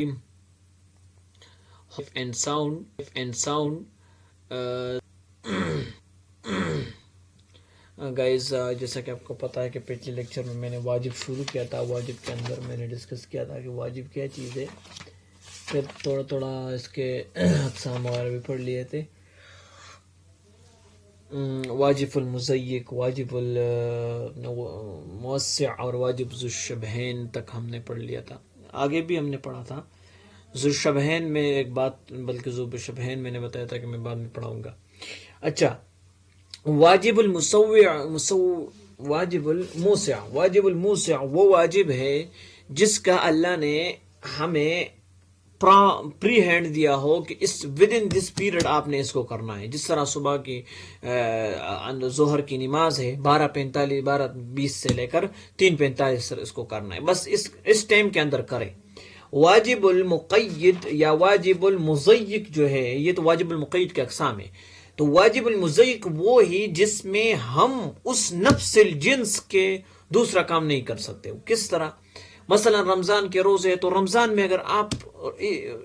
and sound guys جیسا کہ آپ کو پتا ہے کہ پچھلے لیکچر میں میں نے واجب شروع کیا تھا. واجب کے اندر میں نے ڈسکس کیا تھا کہ واجب کیا چیز ہے, پھر تھوڑا تھوڑا اس کے اقسام وغیرہ بھی پڑھ لیے تھے. واجب المزیق, واجب الموسع اور واجب ذو الشبہین تک ہم نے پڑھ لیا تھا. آگے بھی ہم نے پڑھا تھا ذو الشبہین میں ایک بات, بلکہ ذو الشبہین میں نے بتایا تھا کہ میں بعد میں پڑھاؤں گا. اچھا, واجب واجب الموسع وہ واجب ہے جس کا اللہ نے ہمیں پری ہینڈ دیا ہو کہ us with in this period آپ نے اس کو کرنا ہے. جس طرح صبح کی ظہر کی نماز ہے 12:20 سے لے کر 3:45 اس کو کرنا ہے, بس اس ٹائم کے اندر کریں. واجب المقید یا واجب المضیق جو ہے, یہ تو واجب المقید کے اقسام ہے. تو واجب المضیق وہ ہی جس میں ہم اس نفس الجنس کے دوسرا کام نہیں کر سکتے. کس طرح؟ مثلا رمضان کے روزے, تو رمضان میں اگر آپ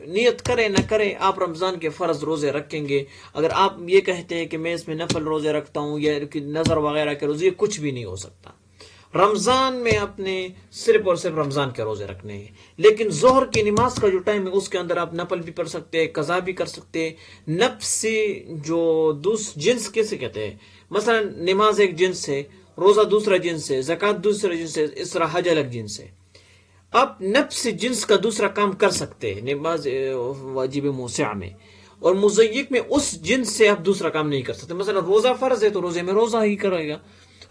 نیت کریں نہ کریں آپ رمضان کے فرض روزے رکھیں گے. اگر آپ یہ کہتے ہیں کہ میں اس میں نفل روزے رکھتا ہوں یا نظر وغیرہ کے روزے, کچھ بھی نہیں ہو سکتا. رمضان میں اپنے صرف اور صرف رمضان کے روزے رکھنے ہیں. لیکن ظہر کی نماز کا جو ٹائم ہے اس کے اندر آپ نفل بھی پڑھ سکتے ہیں, قضا بھی کر سکتے ہیں. نفس جو جنس کیسے کہتے ہیں, مثلا نماز ایک جنس ہے, روزہ دوسرا جنس ہے, زکوٰۃ دوسرا جنس ہے, اس طرح حج الگ جنس ہے. آپ نفس جنس کا دوسرا کام کر سکتے ہیں نماز واجب موسع میں, اور مضیق میں اس جنس سے آپ دوسرا کام نہیں کر سکتے. مثلا روزہ فرض ہے تو روزے میں روزہ ہی کرے گا,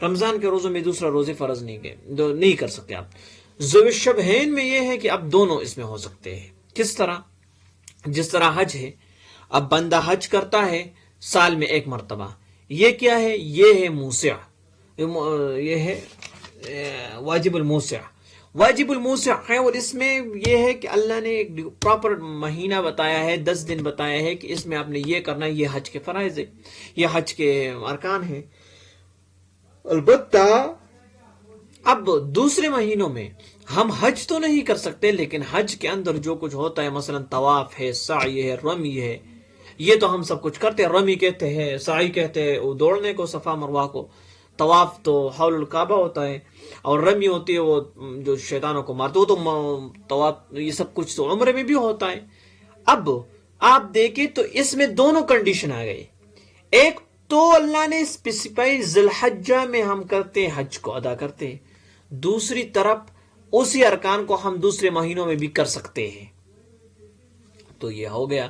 رمضان کے روزوں میں دوسرا روزے فرض نہیں کر سکتے آپ. ذو الشبہین میں یہ ہے کہ اب دونوں اس میں ہو سکتے ہیں. کس طرح؟ جس طرح حج ہے, اب بندہ حج کرتا ہے سال میں ایک مرتبہ, یہ کیا ہے؟ یہ ہے موسع, یہ ہے واجب الموسع. واجب الموسع ہے, اور اس میں یہ ہے کہ اللہ نے ایک پراپر مہینہ بتایا ہے, 10 دن بتایا ہے کہ اس میں آپ نے یہ کرنا ہے, یہ حج کے فرائض ہے, یہ حج کے ارکان ہیں. البتہ اب دوسرے مہینوں میں ہم حج تو نہیں کر سکتے, لیکن حج کے اندر جو کچھ ہوتا ہے, مثلا طواف ہے, سعی ہے, رمی ہے, یہ تو ہم سب کچھ کرتے ہیں. رمی کہتے ہیں, سعی کہتے ہیں وہ دوڑنے کو, صفا مروہ کو. طواف تو حول الکعبہ ہوتا ہے, اور رمی ہوتی ہے وہ جو شیطانوں کو مارتے, وہ تو طواف, یہ سب کچھ تو عمرے میں بھی ہوتا ہے. اب آپ دیکھیں تو اس میں دونوں کنڈیشن آ گئی. ایک تو اللہ نے اسپیسیفائی ذی الحجہ میں ہم کرتے ہیں, حج کو ادا کرتے ہیں. دوسری طرف اسی ارکان کو ہم دوسرے مہینوں میں بھی کر سکتے ہیں. تو یہ ہو گیا,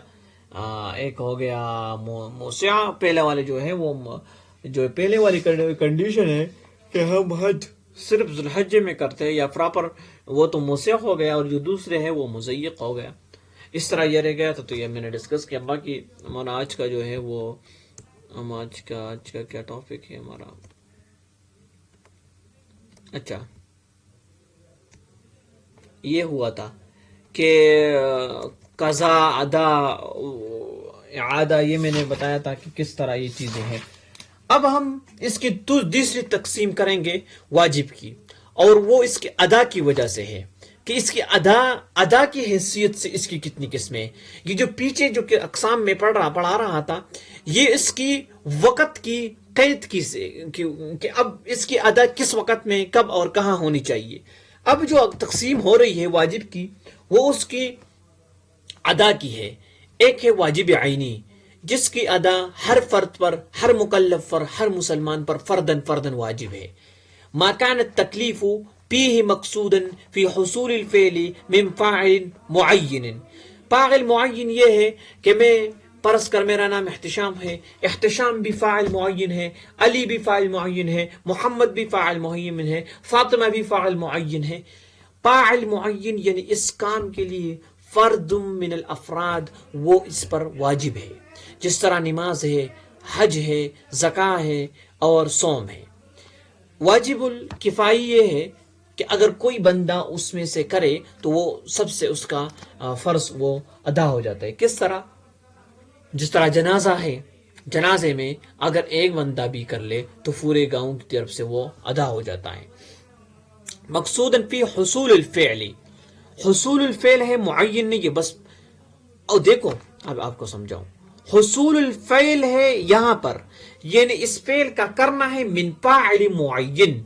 ایک ہو گیا موسع. پہلے والے جو ہے وہ جو پہلے والی کنڈیشن ہے کہ ہم حج صرف ذی الحجہ میں کرتے ہیں یا پراپر, وہ تو موسع ہو گیا, اور جو دوسرے ہے وہ مضیق ہو گیا. اس طرح یہ رہ گیا. تو یہ میں نے ڈسکس کیا. باقی ہمارا آج کا جو ہے وہ ہم آج کا کیا ٹاپک ہے ہمارا. اچھا, یہ ہوا تھا کہ قضا, ادا, اعادہ, یہ میں نے بتایا تھا کہ کس طرح یہ چیزیں ہیں. اب ہم اس کی دوسری تقسیم کریں گے واجب کی, اور وہ اس کے ادا کی وجہ سے ہے کہ اس کی ادا کی حیثیت سے اس کی کتنی قسمیں. یہ جو پیچھے جو کہ اقسام میں پڑھا رہا تھا, یہ اس کی وقت کی قید کی سے کہ اب اس کی ادا کس وقت میں, کب اور کہاں ہونی چاہیے. اب جو تقسیم ہو رہی ہے واجب کی, وہ اس کی ادا کی ہے. ایک ہے واجب عینی, جس کی ادا ہر فرد پر, ہر مکلف پر, ہر مسلمان پر فردن واجب ہے. ما كان التکلیف فیہ مقصودا فی حصول الفعل من فاعل معین. فاعل معین یہ ہے کہ میں پرس کر میرا نام احتشام ہے, احتشام بھی فاعل معین ہے, علی بھی فاعل معین ہے, محمد بھی فاعل معین ہے, فاطمہ بھی فاعل معین ہے. فاعل معین یعنی اس کام کے لیے فرد من الافراد وہ اس پر واجب ہے. جس طرح نماز ہے, حج ہے, زکاة ہے اور صوم ہے. واجب الکفائی یہ ہے کہ اگر کوئی بندہ اس میں سے کرے تو وہ سب سے اس کا فرض وہ ادا ہو جاتا ہے. کس طرح؟ جس طرح جنازہ ہے, جنازے میں اگر ایک بندہ بھی کر لے تو پورے گاؤں کی طرف سے وہ ادا ہو جاتا ہے. مقصودا فی حصول الفعل, حصول الفعل ہے، معین نہیں ہے بس. اور دیکھو اب آپ کو سمجھاؤں، حصول الفعل ہے یہاں پر، یعنی اس فعل کا کرنا ہے من فاعل معین،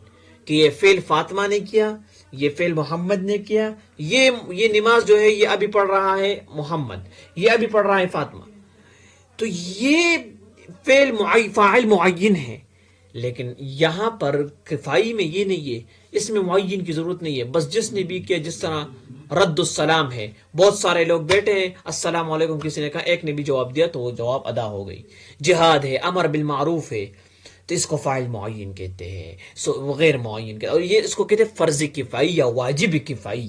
کہ یہ فعل فاطمہ نے کیا، یہ فعل محمد نے کیا، یہ نماز جو ہے یہ ابھی پڑھ رہا ہے محمد، یہ ابھی پڑھ رہا ہے فاطمہ. تو یہ فاعل معین ہے. لیکن یہاں پر کفائی میں یہ نہیں ہے، اس میں معین کی ضرورت نہیں ہے، بس جس نے بھی کیا، جس طرح رد السلام ہے، بہت سارے لوگ بیٹھے ہیں، السلام علیکم کسی نے کہا، ایک نے بھی جواب دیا تو وہ جواب ادا ہو گئی. جہاد ہے، امر بالمعروف ہے، تو اس کو فاعل معین کہتے ہیں، غیر معین کہتے ہیں، اور یہ اس کو کہتے ہیں فرض کفائی یا واجب کفائی.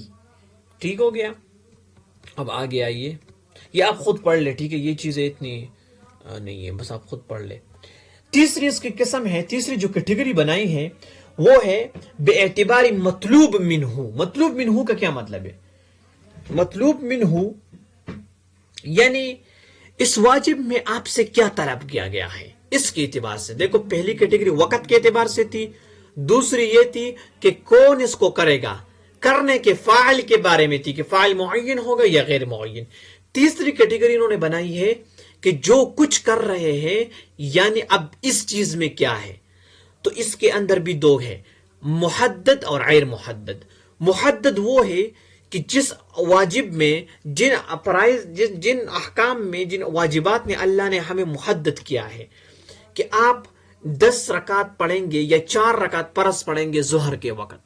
ٹھیک ہو گیا؟ اب آگے آئیے، یہ آپ خود پڑھ لے، ٹھیک ہے، یہ چیزیں اتنی نہیں ہے، بس آپ خود پڑھ لے. تیسری اس کی قسم ہے، تیسری جو کیٹیگری بنائی ہے وہ ہے بے اعتبار مطلوب منہ. مطلوب منہ کا کیا مطلب ہے؟ مطلوب منہ یعنی اس واجب میں آپ سے کیا طلب کیا گیا ہے، اس کے اعتبار سے. دیکھو پہلی کیٹیگری وقت کے اعتبار سے تھی، دوسری یہ تھی کہ کون اس کو کرے گا، کرنے کے فاعل کے بارے میں تھی کہ فاعل معین ہوگا یا غیر معین. تیسری کیٹیگری انہوں نے بنائی ہے کہ جو کچھ کر رہے ہیں، یعنی اب اس چیز میں کیا ہے. تو اس کے اندر بھی دو ہے، محدد اور غیر محدد. محدد وہ ہے کہ جس واجب میں، جن احکام میں، جن واجبات میں اللہ نے ہمیں محدد کیا ہے کہ آپ 10 رکعت پڑھیں گے یا 4 رکعت فرض پڑھیں گے ظہر کے وقت،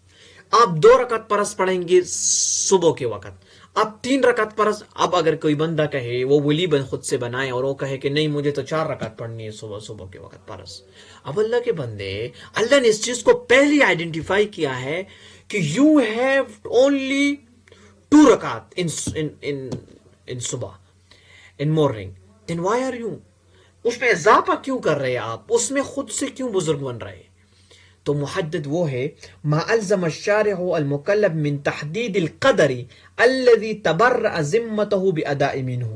آپ 2 رکعت فرض پڑھیں گے صبح کے وقت، آپ 3 رکعت فرض. اب اگر کوئی بندہ کہے، وہ ولی خود سے بنائے اور وہ کہے کہ نہیں مجھے تو 4 رکعت پڑھنی ہے صبح کے وقت فرض. اب اللہ کے بندے، اللہ نے اس چیز کو پہلی آئیڈینٹیفائی کیا ہے کہ یو ہیو اونلی 2 رکعت ان صبح، in morning. Then why are you, اس میں اضافہ کیوں کر رہے آپ، اس میں خود سے کیوں بزرگ بن رہے؟ تو محدد وہ ہے ما الزم الشارع المکلف من تحدید القدر الذي تبرأ ذمته باداء منه.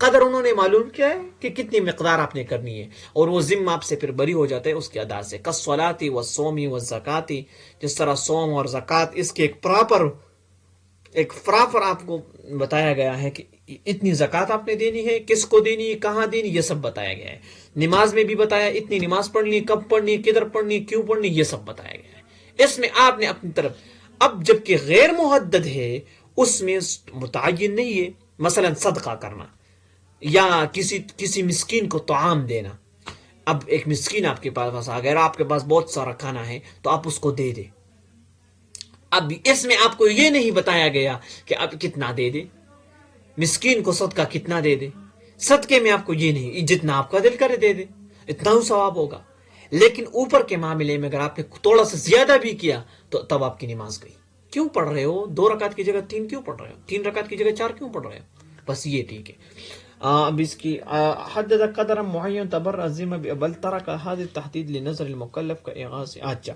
قدر انہوں نے معلوم کیا ہے کہ کتنی مقدار آپ نے کرنی ہے، اور وہ ذمہ آپ سے پھر بری ہو جاتا ہے اس کے ادا سے. کالصلاۃ والصوم والزکات، جس طرح صوم اور زکات، اس کے ایک پراپر آپ کو بتایا گیا ہے کہ اتنی زکوٰۃ آپ نے دینی ہے، کس کو دینی ہے، کہاں دینی، یہ سب بتایا گیا ہے. نماز میں بھی بتایا اتنی نماز پڑھنی ہے، کب پڑھنی ہے، کدھر پڑھنی ہے، کیوں پڑھنی ہے، یہ سب بتایا گیا ہے. اس میں آپ نے اپنی طرف. اب جبکہ غیر محدد ہے، اس میں متعین نہیں ہے، مثلا صدقہ کرنا یا کسی مسکین کو طعام دینا. اب ایک مسکین آپ کے پاس آ گیا، آپ کے پاس بہت سارا کھانا ہے تو آپ اس کو دے دیں. اب اس میں آپ کو یہ نہیں بتایا گیا کہ اب کتنا دے دے، مسکین کو صدقہ کتنا دے دے. صدقے میں آپ کو یہ نہیں، جتنا آپ کا دل کرے دے دے، اتنا ہی ثواب ہوگا. لیکن اوپر کے معاملے میں اگر آپ نے تھوڑا سا زیادہ بھی کیا تو تب آپ کی نماز گئی. کیوں پڑھ رہے ہو 2 رکعت کی جگہ 3 کیوں پڑھ رہے ہو، 3 رکعت کی جگہ 4 کیوں پڑھ رہے ہو؟ بس یہ ٹھیک ہے. اب اس کی حدد قدر معین تبرع الذمہ بل ترک هذا التحديد لنظر المکلف کا اغاث. اچھا،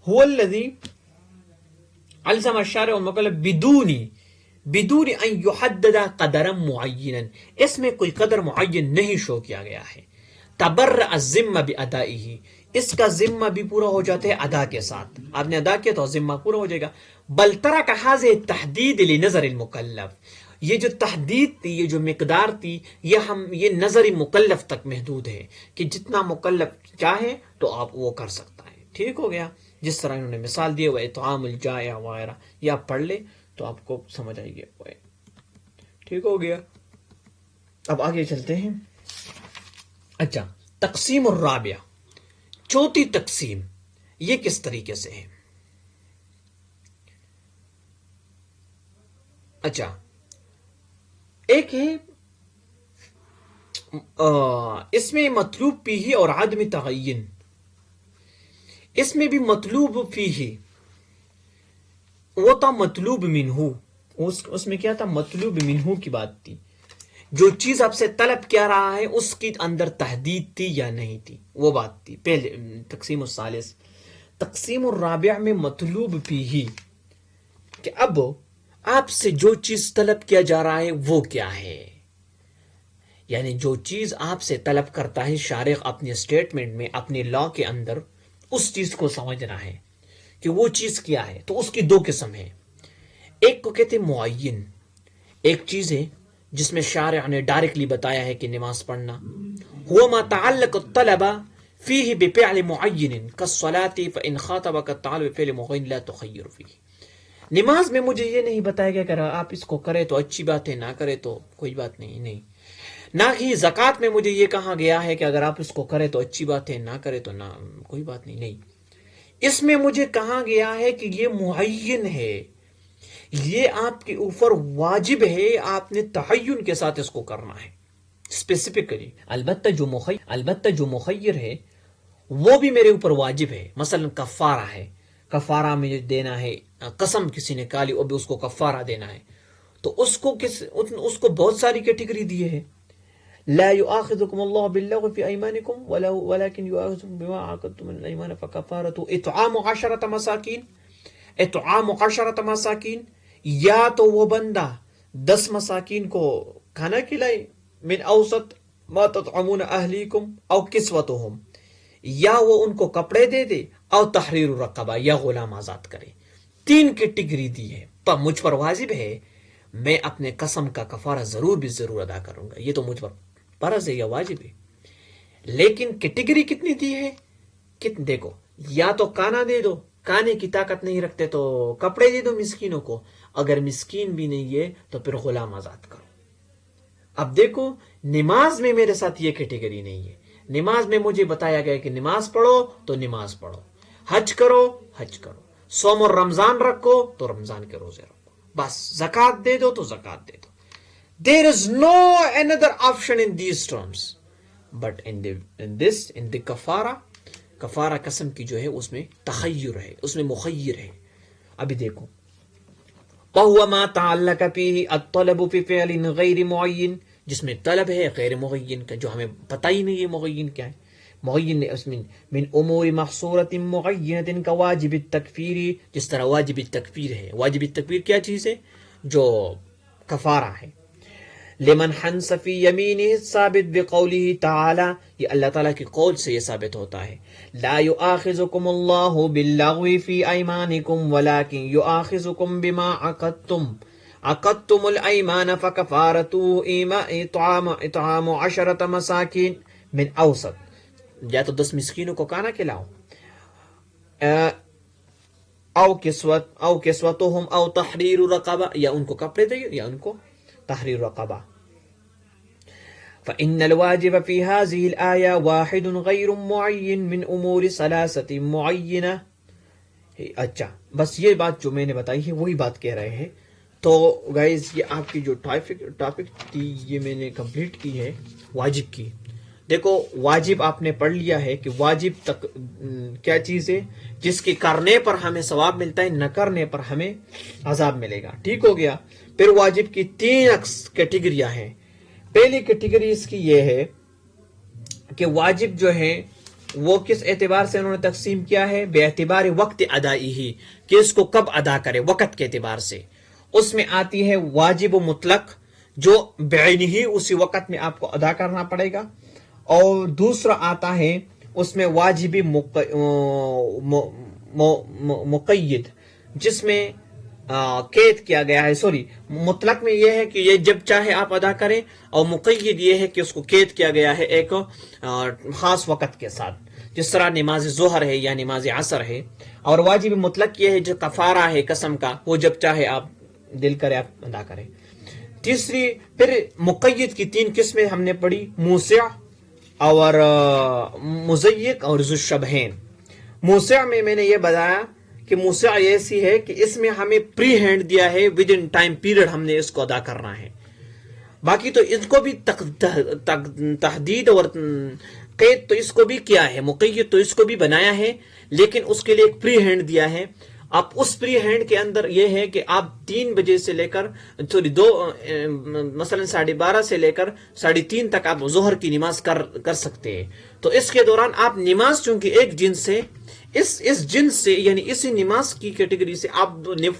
هو الذي الزم الشارع المکلف بدون ان يحدد قدرا معینا، اس میں کوئی قدر معین نہیں شو کیا گیا ہے. تبرع الذمہ بادائه، اس کا ذمہ بھی پورا ہو جاتا ہے ادا کے ساتھ. آپ نے ادا کیا تو ذمہ پورا ہو جائے گا. بل ترک هذا التحديد لنظر المکلف، یہ جو تحدید تھی، یہ جو مقدار تھی، یہ نظر مکلف تک محدود ہے کہ جتنا مکلف چاہے تو آپ وہ کر سکتا ہے. ٹھیک ہو گیا؟ جس طرح انہوں نے مثال دی وہ اطعام الجائع وغیرہ، یہ آپ پڑھ لیں تو آپ کو سمجھ آئے گا. ٹھیک ہو گیا؟ اب آگے چلتے ہیں. اچھا، تقسیم الرابع، چوتھی تقسیم، یہ کس طریقے سے ہے؟ اچھا، ایک ہے اس میں مطلوب فیہ اور عدم تعین. اس میں بھی مطلوب فیہ، وہ تھا مطلوب منہ، اس میں کیا تھا، مطلوب منہ کی بات تھی. جو چیز آپ سے طلب کیا رہا ہے اس کی اندر تحدید تھی یا نہیں تھی، وہ بات تھی پہلے تقسیم الثالث. تقسیم الرابع میں مطلوب فیہ، کہ اب آپ سے جو چیز طلب کیا جا رہا ہے وہ کیا ہے. یعنی جو چیز آپ سے طلب کرتا ہے شارع اپنے اسٹیٹمنٹ میں، اپنے لا کے اندر، اس چیز کو سمجھنا ہے کہ وہ چیز کیا ہے. تو اس کی 2 قسم ہیں. ایک کو کہتے معین، ایک چیز ہے جس میں شارع نے ڈائریکٹلی بتایا ہے کہ نماز پڑھنا، هو ما تعلق الطلب فيه بفعل معین كالصلاة فإن خاطبك الطالب بفعل معین لا تخیر فيه. نماز میں مجھے یہ نہیں بتایا گیا کہ آپ اس کو کرے تو اچھی بات ہے، نہ کرے تو کوئی بات نہیں. نہیں، نہ ہی زکوٰۃ میں مجھے یہ کہا گیا ہے کہ اگر آپ اس کو کرے تو اچھی بات ہے، نہ کرے تو نہ کوئی بات نہیں. نہیں، اس میں مجھے کہا گیا ہے کہ یہ معین ہے، یہ آپ کے اوپر واجب ہے، آپ نے تعین کے ساتھ اس کو کرنا ہے اسپیسیفکلی. البتہ جو مخیر ہے وہ بھی میرے اوپر واجب ہے. مثلا کفارہ ہے، کفارہ مجھے دینا ہے، قسم کسی نے کالی اور بھی اس کو کفارہ دینا ہے، تو اس کو بہت ساری کیٹیگری دیے ہے. لا يؤاخذكم الله باللغو في ايمانكم ولكن يؤاخذكم بما عقدتم الايمان فكفارته اطعام 10 مساکین. اطعام 10 مساکین، یا تو وہ بندہ 10 مساکین کو کھانا کھلائے، من اوسط ما تطعمون اہلیکم او کسوتهم، یا وہ ان کو کپڑے دے دے، او تحریر رقبہ، یا غلام آزاد کرے. 3 کیٹیگری دی ہے. پر مجھ پر واجب ہے، میں اپنے قسم کا کفارہ ضرور ادا کروں گا، یہ تو مجھ پر فرض ہے یا واجب ہے. لیکن کیٹیگری کتنی دی ہے؟ دیکھو، یا تو کانا دے دو، کانے کی طاقت نہیں رکھتے تو کپڑے دے دو مسکینوں کو، اگر مسکین بھی نہیں ہے تو پھر غلام آزاد کرو. اب دیکھو، نماز میں میرے ساتھ یہ کیٹیگری نہیں ہے. نماز میں مجھے بتایا گیا کہ نماز پڑھو تو نماز پڑھو، حج کرو حج کرو، صوم اور رمضان رکھو تو رمضان کے روزے رکھو، بس زکوٰۃ دے دو تو زکوٰۃ دے دو. There is no another option in these terms. But in the کفارہ قسم کی جو ہے اس میں تخیر ہے، اس میں مخیر ہے. ابھی دیکھو، وَهُوَ مَا تَعَلَّقَ فِيهِ الطَّلَبُ فِفِعْلٍ غَيْرِ مُعَيِّن، جس میں طلب ہے غیر معین کا، جو ہمیں پتہ ہی نہیں ہے معین کیا ہے. معین اس میں من امور محصورت معینت كواجب التکفیر، جس طرح واجب التکفیر ہے. واجب التکفیر کیا چیز ہے؟ جو کفارہ ہے. لمن حنس فی یمینہ ثابت بقولہ تعالی، یہ اللہ تعالیٰ کی قول سے یہ ثابت ہوتا ہے. لا یؤاخذکم اللہ باللغو فی ایمانکم ولکن یؤاخذکم بما عقدتم الایمان فکفارته اطعام 10 مساکین من اوسط، یا تو 10 مسکینوں کو کھانا کھلاؤ، او کسوتهم او تحریر رقبہ، یا ان کو کپڑے دے یا ان کو تحریر رقبہ. فإن الواجب في هذه الآية واحد غير معين من أمور 3 معينة. اچھا، بس یہ بات جو میں نے بتائی ہے وہی بات کہہ رہے ہیں. تو گائز، یہ آپ کی جو ٹاپک تھی یہ میں نے کمپلیٹ کی ہے واجب کی. دیکھو، واجب آپ نے پڑھ لیا ہے کہ واجب تک کیا چیز ہے جس کے کرنے پر ہمیں ثواب ملتا ہے، نہ کرنے پر ہمیں عذاب ملے گا. ٹھیک ہو گیا. پھر واجب کی 3 کیٹیگریاں ہیں. پہلی کیٹیگری اس کی یہ ہے کہ واجب جو ہے وہ کس اعتبار سے انہوں نے تقسیم کیا ہے؟ بے اعتبار وقت ادائی ہی، کہ اس کو کب ادا کرے، وقت کے اعتبار سے. اس میں آتی ہے واجب و مطلق، جو بعینہ ہی اسی وقت میں آپ کو ادا کرنا پڑے گا. اور دوسرا آتا ہے اس میں واجب مقید، جس میں قید کیا گیا ہے. مطلق میں یہ ہے کہ یہ جب چاہے آپ ادا کریں، اور مقید یہ ہے کہ اس کو قید کیا گیا ہے ایک خاص وقت کے ساتھ، جس طرح نماز ظہر ہے یا نماز عصر ہے. اور واجب مطلق یہ ہے جو کفارہ ہے قسم کا، وہ جب چاہے آپ دل کرے آپ ادا کریں. تیسری، پھر مقید کی 3 قسمیں ہم نے پڑھی، موسع اور مضیق اور ذو الشبہین. موسع میں نے یہ بتایا کہ موسع ایسی ہے کہ اس میں ہمیں پری ہینڈ دیا ہے، ود ان ٹائم پیریڈ ہم نے اس کو ادا کرنا ہے. باقی تو اس کو بھی تحدید اور قید تو اس کو بھی کیا ہے، مقید تو اس کو بھی بنایا ہے، لیکن اس کے لیے ایک پری ہینڈ دیا ہے. اب اس پری ہینڈ کے اندر یہ ہے کہ آپ 3 بجے سے لے کر مثلا 12:30 سے لے کر 3:30 تک آپ ظہر کی نماز کر سکتے ہیں. تو اس کے دوران آپ نماز، چونکہ ایک جنس سے اس جنس سے یعنی اسی نماز کی کیٹیگری سے آپ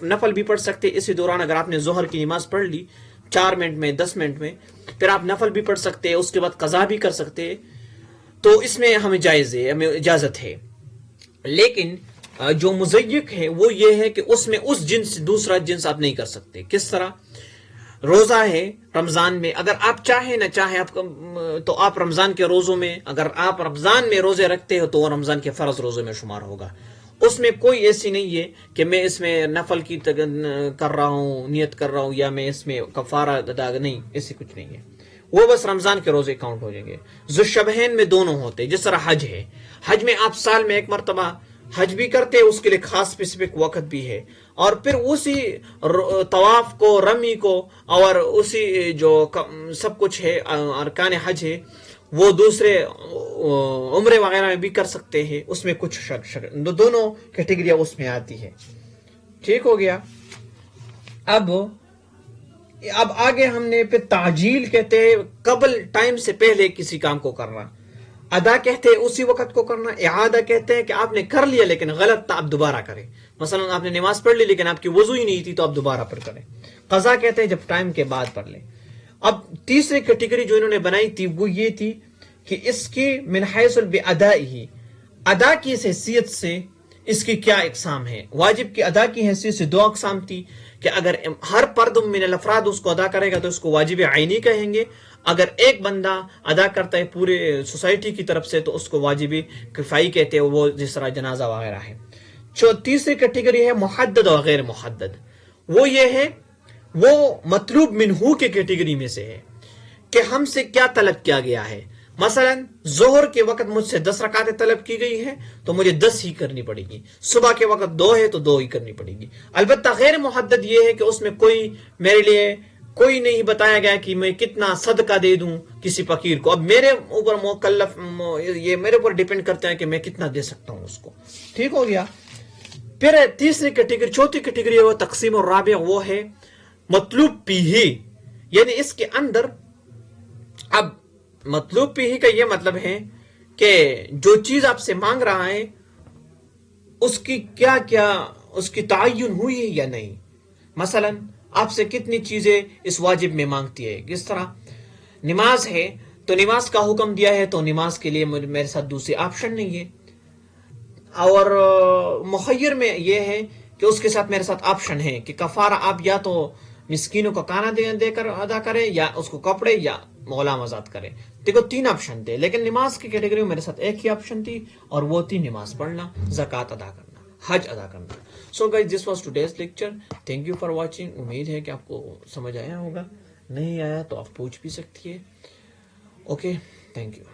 نفل بھی پڑھ سکتے. اسی دوران اگر آپ نے ظہر کی نماز پڑھ لی 4 منٹ میں 10 منٹ میں، پھر آپ نفل بھی پڑھ سکتے ہیں، اس کے بعد قضا بھی کر سکتے ہیں. تو اس میں ہمیں جائز ہے، ہمیں اجازت ہے. لیکن جو مزیق ہے وہ یہ ہے کہ اس میں اس جنس سے دوسرا جنس آپ نہیں کر سکتے. کس طرح؟ روزہ ہے رمضان میں، اگر آپ چاہیں نہ چاہیں آپ تو آپ رمضان کے روزوں میں، اگر آپ رمضان میں روزے رکھتے ہو تو وہ رمضان کے فرض روزے میں شمار ہوگا. اس میں کوئی ایسی نہیں ہے کہ میں اس میں نفل کی کر رہا ہوں، نیت کر رہا ہوں، یا میں اس میں کفارہ ادا، نہیں، ایسی کچھ نہیں ہے. وہ بس رمضان کے روزے کاؤنٹ ہو جائیں گے. ذوالشبہین میں دونوں ہوتے ہیں. جس طرح حج ہے، حج میں آپ سال میں ایک مرتبہ حج بھی کرتے، اس کے لیے خاص اسپیسیفک وقت بھی ہے، اور پھر اسی طواف کو، رمی کو، اور اسی جو سب کچھ ہے ارکان حج ہے وہ دوسرے عمرے وغیرہ میں بھی کر سکتے ہیں. اس میں کچھ دونوں کیٹیگریاں اس میں آتی ہے. ٹھیک ہو گیا. اب آگے ہم نے پھر تعجیل کہتے ہیں قبل ٹائم سے پہلے کسی کام کو کرنا، ادا کہتے ہیں اسی وقت کو کرنا، اعادہ کہتے ہیں کہ آپ نے کر لیا لیکن غلط تھا، آپ دوبارہ کریں. مثلا آپ نے نماز پڑھ لی لیکن آپ کی وضو ہی نہیں تھی تو آپ دوبارہ پڑھ کریں. قضا کہتے ہیں جب ٹائم کے بعد پڑھ لیں. اب تیسری کیٹیگری جو انہوں نے بنائی تھی وہ یہ تھی کہ اس کی من حیث الادائی، ادا کی حیثیت سے اس کی کیا اقسام ہے. واجب کی ادا کی حیثیت سے دو اقسام تھی کہ اگر ہر فرد من الافراد اس کو ادا کرے گا تو اس کو واجب عینی کہیں گے، اگر ایک بندہ ادا کرتا ہے پورے سوسائٹی کی طرف سے تو اس کو واجب کفائی کہتے ہیں، وہ جس طرح جنازہ وغیرہ ہے. تیسری کیٹیگری ہے محدد اور غیر محدد. وہ یہ ہے، وہ مطلوب منہو کے کیٹیگری میں سے ہے کہ ہم سے کیا طلب کیا گیا ہے. مثلا ظہر کے وقت مجھ سے 10 رکعتیں طلب کی گئی ہے تو مجھے 10 ہی کرنی پڑے گی. صبح کے وقت 2 ہے تو 2 ہی کرنی پڑے گی. البتہ غیر محدد یہ ہے کہ اس میں کوئی میرے لیے کوئی نہیں بتایا گیا کہ میں کتنا صدقہ دے دوں کسی فقیر کو. اب میرے اوپر مکلف، یہ میرے اوپر ڈیپینڈ کرتا ہے کہ میں کتنا دے سکتا ہوں اس کو. ٹھیک ہو گیا. پھر تیسری کیٹیگری، چوتھی کیٹیگری ہے وہ تقسیم الرابع، وہ ہے مطلوب پیہی. یعنی اس کے اندر اب مطلوب پیہی کا یہ مطلب ہے کہ جو چیز آپ سے مانگ رہا ہے اس کی کیا کیا اس کی تعین ہوئی ہے یا نہیں. مثلا آپ سے کتنی چیزیں اس واجب میں مانگتی ہے. کس طرح نماز ہے تو نماز کا حکم دیا ہے تو نماز کے لیے میرے ساتھ دوسری آپشن نہیں ہے. اور مخیر میں یہ ہے کہ اس کے ساتھ میرے ساتھ آپشن ہے کہ کفارہ آپ یا تو مسکینوں کو کھانا دے کر ادا کریں، یا اس کو کپڑے یا غلام آزاد کریں. دیکھو 3 آپشن تھے، لیکن نماز کی کیٹیگری میں میرے ساتھ ایک ہی آپشن تھی، اور وہ تھی نماز پڑھنا، زکوٰۃ ادا کرنا، حج ادا کرنا. So guys this was today's lecture. Thank you for watching. امید ہے کہ آپ کو سمجھ آیا ہوگا. نہیں آیا تو آپ پوچھ بھی سکتی ہے. Okay, thank you.